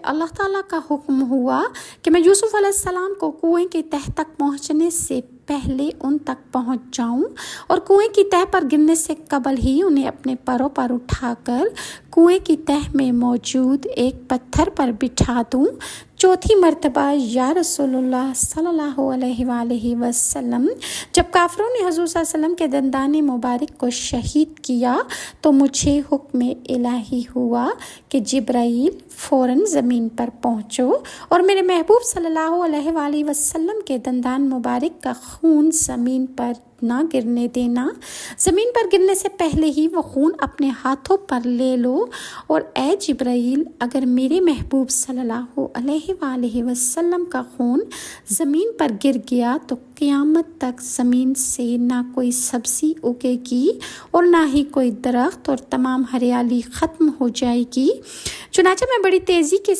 اللہ تعالیٰ کا حکم ہوا کہ میں یوسف علیہ السلام کو کنویں کے تہ تک پہنچنے سے پہلے ان تک پہنچ جاؤں اور کنویں کی تہ پر گرنے سے قبل ہی انہیں اپنے پروں پر اٹھا کر کنویں کی تہ میں موجود ایک پتھر پر بٹھا دوں۔ چوتھی مرتبہ یا رسول اللہ صلی اللہ علیہ وآلہ وسلم جب کافروں نے حضور صلی اللہ علیہ وسلم کے دندان مبارک کو شہید کیا تو مجھے حکم الہی ہوا کہ جبرائیل فوراً زمین پر پہنچو اور میرے محبوب صلی اللہ علیہ وآلہ وسلم کے دندان مبارک کا خون زمین پر نہ گرنے دینا۔ زمین پر گرنے سے پہلے ہی وہ خون اپنے ہاتھوں پر لے لو اور اے جبرائیل اگر میرے محبوب صلی اللہ علیہ وآلہ وسلم کا خون زمین پر گر گیا تو قیامت تک زمین سے نہ کوئی سبزی اگے گی اور نہ ہی کوئی درخت اور تمام ہریالی ختم ہو جائے گی۔ چنانچہ میں بڑی تیزی کے